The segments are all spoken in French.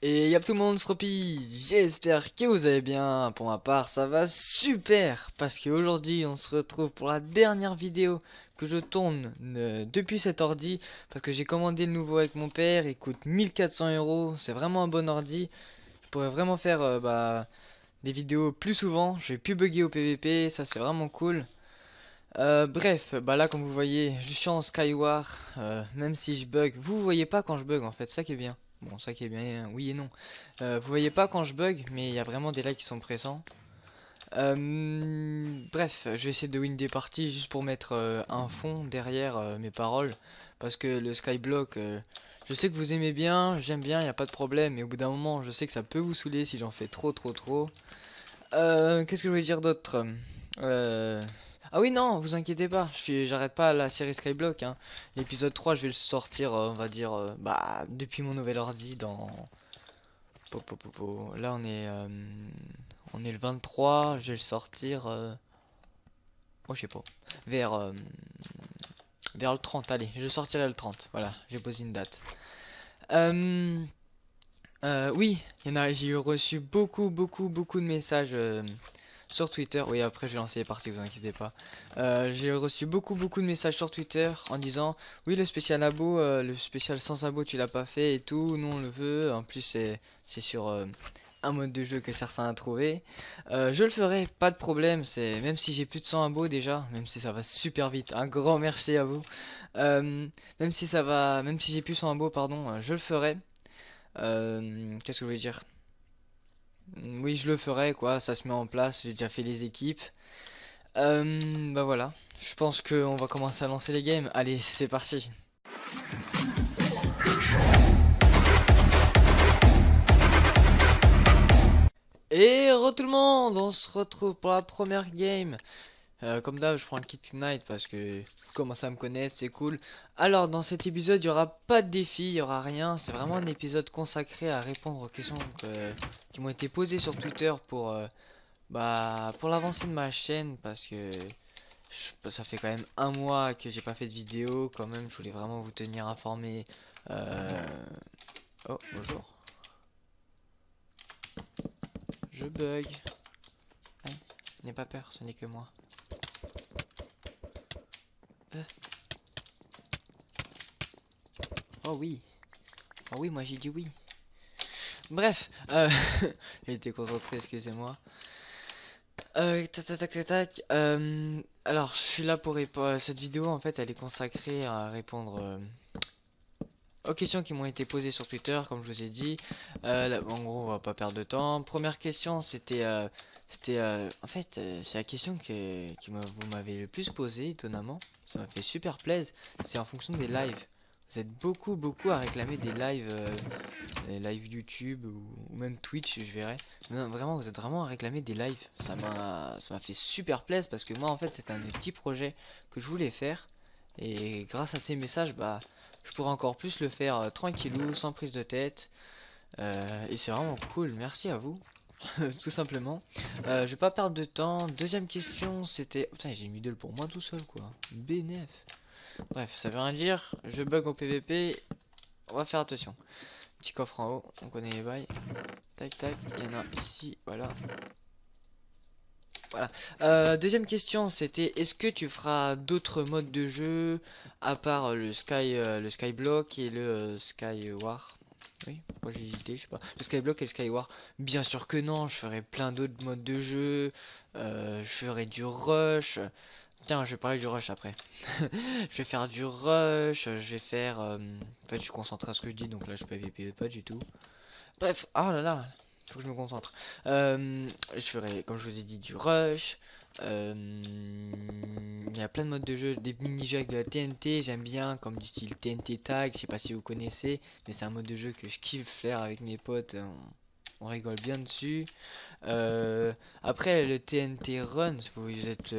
Et y'a tout le monde, Stropi, j'espère que vous allez bien. Pour ma part, ça va super parce qu'aujourd'hui, on se retrouve pour la dernière vidéo que je tourne depuis cet ordi parce que j'ai commandé le nouveau avec mon père. Il coûte 1400 €. C'est vraiment un bon ordi. Je pourrais vraiment faire des vidéos plus souvent. Je vais plus bugger au PVP, ça c'est vraiment cool. Bref, là comme vous voyez, je suis en Skyward, même si je bug, vous voyez pas quand je bug en fait, ça qui est bien. Bon, ça qui est bien, oui et non. Vous voyez pas quand je bug, mais il y a vraiment des lags qui sont pressants. Bref, je vais essayer de win des parties juste pour mettre un fond derrière mes paroles. Parce que le Skyblock, je sais que vous aimez bien, j'aime bien, il n'y a pas de problème. Mais au bout d'un moment, je sais que ça peut vous saouler si j'en fais trop. Qu'est-ce que je voulais dire d'autre? Euh... Ah oui, non, vous inquiétez pas, j'arrête pas la série Skyblock, hein. L'épisode 3, je vais le sortir, on va dire, depuis mon nouvel ordi dans... Là, on est le 23, je vais le sortir... Oh, je sais pas. Vers, euh, vers le 30, allez, je le sortirai le 30, voilà, j'ai posé une date. Euh... oui, j'ai reçu beaucoup de messages sur Twitter. Oui, après je vais lancer les parties, vous inquiétez pas. J'ai reçu beaucoup de messages sur Twitter en disant oui, le spécial abo, le spécial sans abo, tu l'as pas fait et tout. Nous on le veut. En plus, c'est sur un mode de jeu que certains ont trouvé. Je le ferai, pas de problème. C'est même si j'ai plus de 100 abos déjà, même si ça va super vite. Un grand merci à vous. Même si ça va, même si j'ai plus 100 abos, pardon, je le ferai. Qu'est-ce que je voulais dire? Oui, je le ferai, quoi. Ça se met en place. J'ai déjà fait les équipes. Voilà. Je pense qu'on va commencer à lancer les games. Allez, c'est parti. Et tout le monde, on se retrouve pour la première game. Comme d'hab, je prends le kit Knight parce que vous commencez à me connaître, c'est cool. Alors, dans cet épisode, il n'y aura pas de défi, il n'y aura rien. C'est vraiment un épisode consacré à répondre aux questions qui m'ont été posées sur Twitter pour l'avancée de ma chaîne. Parce que ça fait quand même un mois que j'ai pas fait de vidéo. Quand même, je voulais vraiment vous tenir informé. Euh... Oh, bonjour. Je bug. Hein, n'aie pas peur, ce n'est que moi. Euh. Oh oui. Oh oui, moi j'ai dit oui. Bref, j'ai été concentré, excusez-moi. Tac. Alors, je suis là pour répondre. Cette vidéo, en fait, elle est consacrée à répondre aux questions qui m'ont été posées sur Twitter, comme je vous ai dit. En gros, on va pas perdre de temps. Première question, en fait, c'est la question vous m'avez le plus posée, étonnamment. Ça m'a fait super plaisir. C'est en fonction des lives. Vous êtes beaucoup à réclamer des lives, les lives YouTube ou même Twitch, je verrai. Non, vraiment, vous êtes vraiment à réclamer des lives. Ça m'a fait super plaisir parce que moi, en fait, c'est un des petits projets que je voulais faire. Et grâce à ces messages, je pourrais encore plus le faire tranquillou, sans prise de tête. Et c'est vraiment cool. Merci à vous, tout simplement. Je vais pas perdre de temps. Deuxième question, c'était... Putain, j'ai mis deux pour moi tout seul, quoi. BNF. Bref, ça veut rien dire. Je bug au PVP. On va faire attention. Petit coffre en haut, on connaît les bails. Tac, il y en a ici, voilà. Voilà. Deuxième question, c'était est-ce que tu feras d'autres modes de jeu à part le Skyblock et le Skyward? Oui, pourquoi j'ai hésité, je sais pas. Le Skyblock et le Skyward. Bien sûr que non, je ferai plein d'autres modes de jeu. Je ferai du rush. Tiens, je vais parler du rush après. Je vais faire du rush, je vais faire... En fait, je suis concentré à ce que je dis, donc là, je PVP pas du tout. Bref, oh là là, faut que je me concentre. Je ferai, comme je vous ai dit, du rush. Il y a plein de modes de jeu, des mini-jeux avec de la TNT, j'aime bien, comme du style TNT Tag, je sais pas si vous connaissez, mais c'est un mode de jeu que je kiffe faire avec mes potes, on rigole bien dessus. Après, le TNT Run, vous êtes,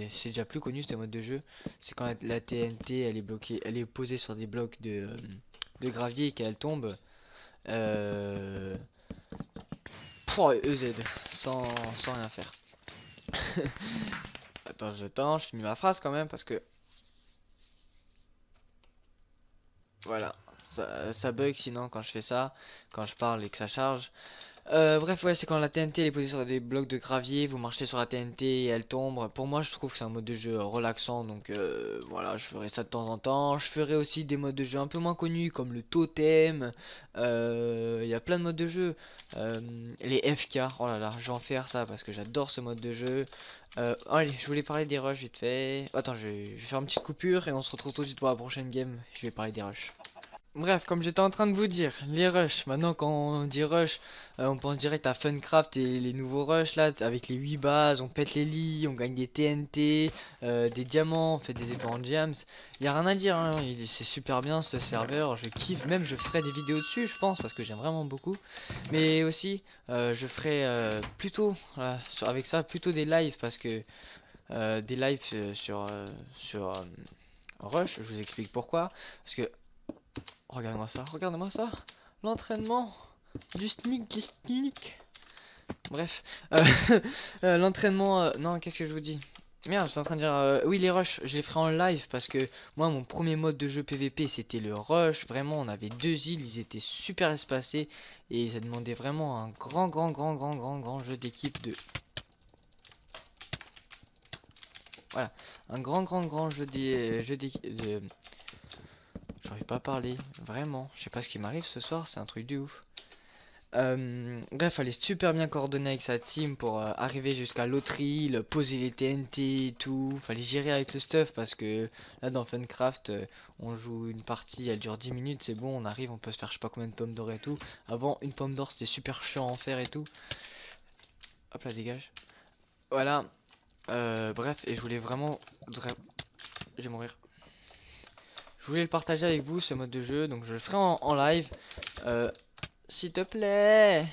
c'est déjà plus connu ce mode de jeu. C'est quand la TNT elle est bloquée, elle est posée sur des blocs de gravier et qu'elle tombe. Euh, EZ, sans rien faire. Attends, je finis ma phrase quand même parce que. Voilà, ça bug sinon quand je fais ça, quand je parle et que ça charge. Bref, ouais, c'est quand la TNT elle est posée sur des blocs de gravier, vous marchez sur la TNT et elle tombe. Pour moi, je trouve que c'est un mode de jeu relaxant, donc voilà, je ferai ça de temps en temps. Je ferai aussi des modes de jeu un peu moins connus comme le totem. Il y a plein de modes de jeu. Euh, les FK, oh là là, je vais en faire ça parce que j'adore ce mode de jeu. Allez, je voulais parler des rushs vite fait. Attends, je vais faire une petite coupure et on se retrouve tout de suite pour la prochaine game. Je vais parler des rushs. Bref, comme j'étais en train de vous dire, les rushs, maintenant quand on dit rush, on pense direct à Funcraft et les nouveaux rushs là, avec les 8 bases, on pète les lits, on gagne des TNT, des diamants, on fait des épées en gems. Y a rien à dire, hein, c'est super bien ce serveur, je kiffe, même je ferai des vidéos dessus je pense, parce que j'aime vraiment beaucoup. Mais aussi, je ferai plutôt, voilà, avec ça, plutôt des lives, parce que des lives sur Rush, je vous explique pourquoi. Parce que regardez-moi ça. L'entraînement du sneak. Bref, euh, l'entraînement. Non, qu'est-ce que je vous dis? Merde, j'étais en train de dire. Oui, les rushs, je les ferai en live parce que moi, mon premier mode de jeu PVP, c'était le rush. Vraiment, on avait deux îles, ils étaient super espacés et ça demandait vraiment un grand jeu d'équipe de. Voilà, un grand jeu d'équipe. J'arrive pas à parler, vraiment. Je sais pas ce qui m'arrive ce soir, c'est un truc de ouf. Bref, fallait super bien coordonner avec sa team pour arriver jusqu'à l'autre île, poser les TNT et tout. Fallait gérer avec le stuff parce que là dans Funcraft, on joue une partie, elle dure 10 minutes, c'est bon, on arrive, on peut se faire je sais pas combien de pommes d'or et tout. Avant, une pomme d'or c'était super chiant à en faire et tout. Hop là, dégage. Voilà, bref, et je voulais vraiment. Je vais mourir. Je voulais le partager avec vous ce mode de jeu, donc je le ferai en live. S'il te plaît.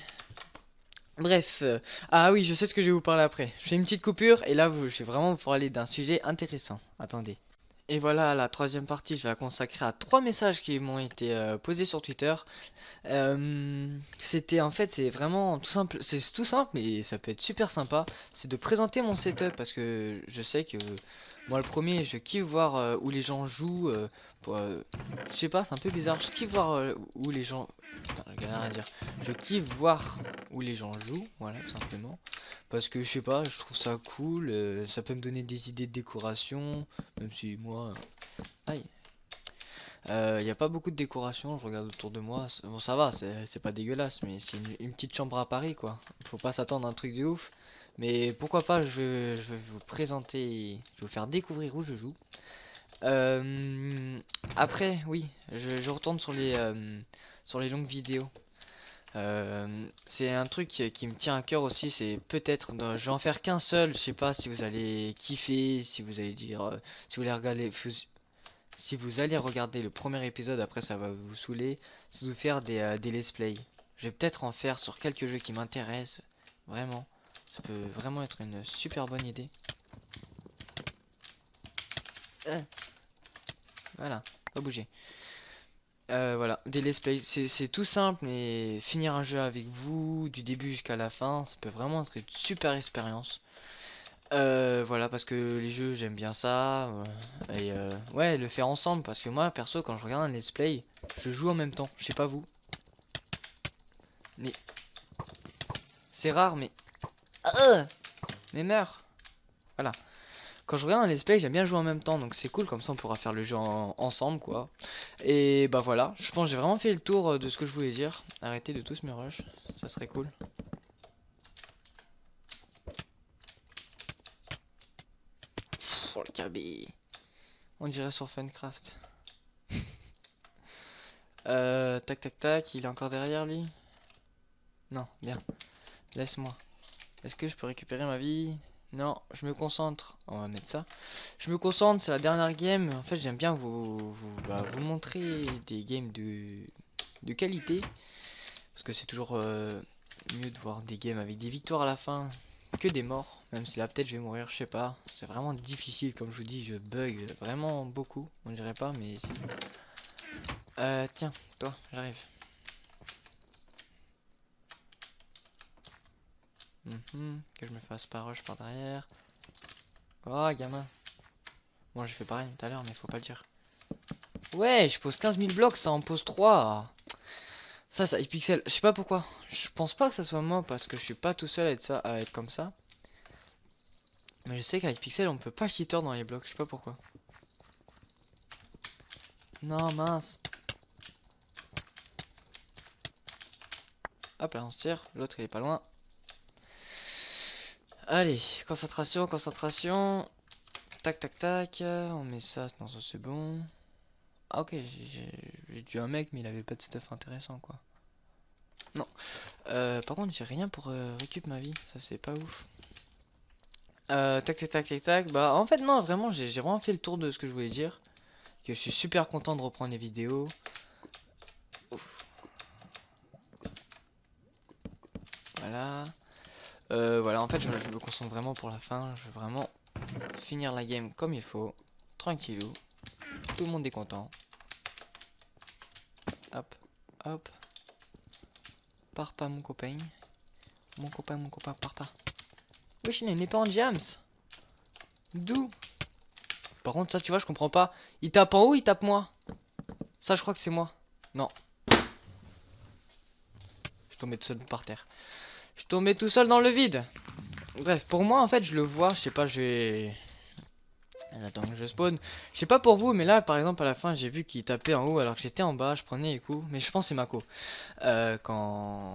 Bref, ah oui, je sais ce que je vais vous parler après. Je fais une petite coupure et là, je vais vraiment vous parler d'un sujet intéressant. Attendez. Et voilà, la troisième partie, je vais la consacrer à trois messages qui m'ont été posés sur Twitter. C'était en fait, c'est vraiment tout simple, c'est tout simple, mais ça peut être super sympa. C'est de présenter mon setup parce que je sais que moi, le premier, je kiffe voir où les gens jouent. Je sais pas, c'est un peu bizarre. Je kiffe voir où les gens. Putain, j'ai galère à dire. Je kiffe voir où les gens jouent, voilà, tout simplement. Parce que je sais pas, je trouve ça cool. Ça peut me donner des idées de décoration, même si moi. Aïe. Il n'y a pas beaucoup de décoration, je regarde autour de moi. Bon, ça va, c'est pas dégueulasse, mais c'est une petite chambre à Paris, quoi. Faut pas s'attendre à un truc de ouf. Mais pourquoi pas, je vais vous présenter, je vais vous faire découvrir où je joue. Après, oui, je retourne sur les longues vidéos. C'est un truc qui me tient à cœur aussi, c'est peut-être, je vais en faire qu'un seul, je sais pas si vous allez kiffer, si vous allez dire, si vous allez regarder, si vous allez regarder le premier épisode, après ça va vous saouler, c'est de faire des let's play. Je vais peut-être en faire sur quelques jeux qui m'intéressent, vraiment. Ça peut vraiment être une super bonne idée. Voilà, pas bouger. Voilà, des let's play, c'est tout simple, mais finir un jeu avec vous, du début jusqu'à la fin, ça peut vraiment être une super expérience. Voilà, parce que les jeux, j'aime bien ça. Et ouais, le faire ensemble, parce que moi, perso, quand je regarde un let's play, je joue en même temps. Je sais pas vous. Mais c'est rare, mais. Mais meurs. Voilà. Quand je regarde un let's play, j'aime bien jouer en même temps, donc c'est cool, comme ça on pourra faire le jeu ensemble, quoi. Et bah voilà, je pense que j'ai vraiment fait le tour de ce que je voulais dire. Arrêtez de tous me rush, ça serait cool. Oh le cabé. On dirait sur Funcraft. Tac, il est encore derrière lui? Non, bien. Laisse-moi. Est-ce que je peux récupérer ma vie? Non, je me concentre. On va mettre ça. Je me concentre, c'est la dernière game. En fait, j'aime bien vous montrer des games de qualité. Parce que c'est toujours mieux de voir des games avec des victoires à la fin que des morts. Même si là, peut-être je vais mourir, je sais pas. C'est vraiment difficile, comme je vous dis, je bug vraiment beaucoup. On dirait pas, mais si. Tiens, toi, j'arrive. Que je me fasse pas rush par derrière. Oh, gamin. Bon, j'ai fait pareil tout à l'heure, mais faut pas le dire. Ouais, je pose 15 000 blocs, ça en pose 3. Ça Hypixel, je sais pas pourquoi. Je pense pas que ça soit moi parce que je suis pas tout seul à être comme ça. Mais je sais qu'avec Hypixel on peut pas cheater dans les blocs, je sais pas pourquoi. Non, mince. Hop là, on se tire. L'autre il est pas loin. Allez, concentration, concentration. Tac, tac, tac. On met ça, non, ça c'est bon. Ah, ok, j'ai tué un mec, mais il avait pas de stuff intéressant, quoi. Non. Par contre, j'ai rien pour récup ma vie. Ça, c'est pas ouf. Tac, tac, tac, tac, tac. Bah, en fait, non, vraiment, j'ai vraiment fait le tour de ce que je voulais dire. Que je suis super content de reprendre les vidéos. Ouf. Voilà. Voilà, en fait, je me concentre vraiment pour la fin. Je veux vraiment finir la game comme il faut. Tranquillou. Tout le monde est content. Hop, hop. Pars pas, mon copain. Mon copain, pars pas. Wesh, il n'est pas en jams. D'où? Par contre, ça, tu vois, je comprends pas. Il tape en haut, il tape moi. Ça, je crois que c'est moi. Non. Je suis tombé tout seul par terre. Je suis tombé tout seul dans le vide. Bref, pour moi, en fait, je le vois. Je sais pas, je vais... Attends que je spawn. Je sais pas pour vous, mais là, par exemple, à la fin, j'ai vu qu'il tapait en haut alors que j'étais en bas. Je prenais les coups. Mais je pense que c'est Mako. Quand...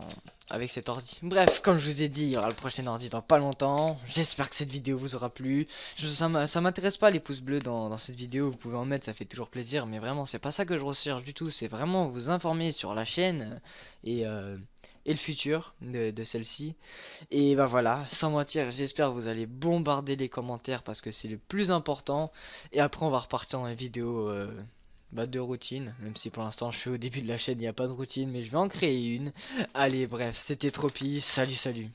Avec cet ordi. Bref, comme je vous ai dit, il y aura le prochain ordi dans pas longtemps. J'espère que cette vidéo vous aura plu. Ça m'intéresse pas les pouces bleus dans cette vidéo. Vous pouvez en mettre, ça fait toujours plaisir. Mais vraiment, c'est pas ça que je recherche du tout. C'est vraiment vous informer sur la chaîne et le futur de celle-ci. Et bah voilà, sans mentir, j'espère que vous allez bombarder les commentaires parce que c'est le plus important. Et après, on va repartir dans les vidéos de routine. Même si pour l'instant, je suis au début de la chaîne, il n'y a pas de routine, mais je vais en créer une. Allez, bref, c'était Tropi. Salut, salut.